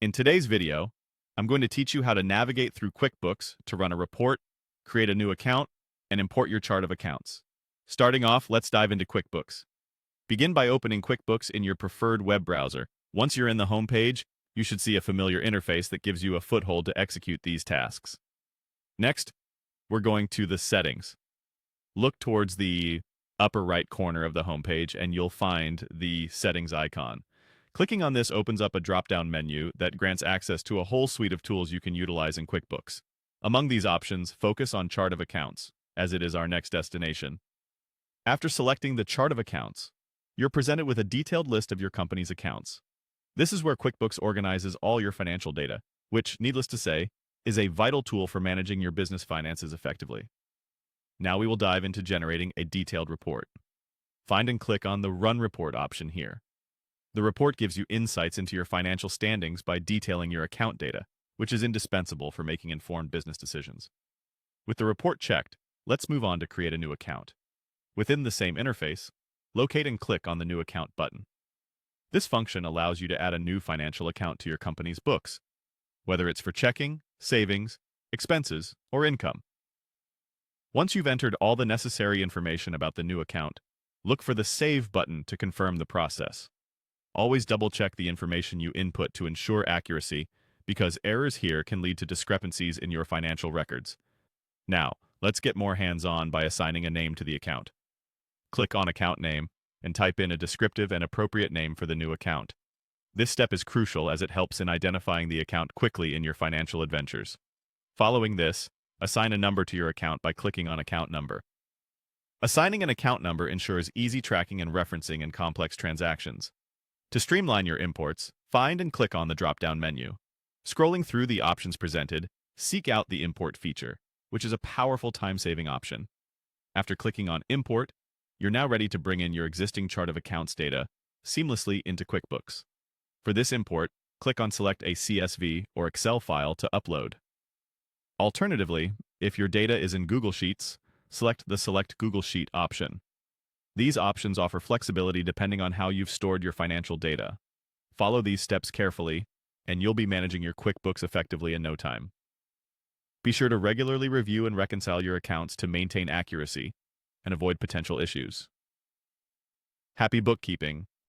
In today's video, I'm going to teach you how to navigate through QuickBooks to run a report, create a new account, and import your chart of accounts. Starting off, let's dive into QuickBooks. Begin by opening QuickBooks in your preferred web browser. Once you're in the home page, you should see a familiar interface that gives you a foothold to execute these tasks. Next, we're going to the Settings. Look towards the upper right corner of the home page and you'll find the Settings icon. Clicking on this opens up a drop-down menu that grants access to a whole suite of tools you can utilize in QuickBooks. Among these options, focus on Chart of Accounts, as it is our next destination. After selecting the Chart of Accounts, you're presented with a detailed list of your company's accounts. This is where QuickBooks organizes all your financial data, which, needless to say, is a vital tool for managing your business finances effectively. Now we will dive into generating a detailed report. Find and click on the Run Report option here. The report gives you insights into your financial standings by detailing your account data, which is indispensable for making informed business decisions. With the report checked, let's move on to create a new account. Within the same interface, locate and click on the New Account button. This function allows you to add a new financial account to your company's books, whether it's for checking, savings, expenses, or income. Once you've entered all the necessary information about the new account, look for the Save button to confirm the process. Always double-check the information you input to ensure accuracy, because errors here can lead to discrepancies in your financial records. Now, let's get more hands-on by assigning a name to the account. Click on Account Name and type in a descriptive and appropriate name for the new account. This step is crucial as it helps in identifying the account quickly in your financial adventures. Following this, assign a number to your account by clicking on Account Number. Assigning an account number ensures easy tracking and referencing in complex transactions. To streamline your imports, find and click on the drop-down menu. Scrolling through the options presented, seek out the Import feature, which is a powerful time-saving option. After clicking on Import, you're now ready to bring in your existing chart of accounts data seamlessly into QuickBooks. For this import, click on Select a CSV or Excel file to upload. Alternatively, if your data is in Google Sheets, select the Select Google Sheet option. These options offer flexibility depending on how you've stored your financial data. Follow these steps carefully, and you'll be managing your QuickBooks effectively in no time. Be sure to regularly review and reconcile your accounts to maintain accuracy and avoid potential issues. Happy bookkeeping!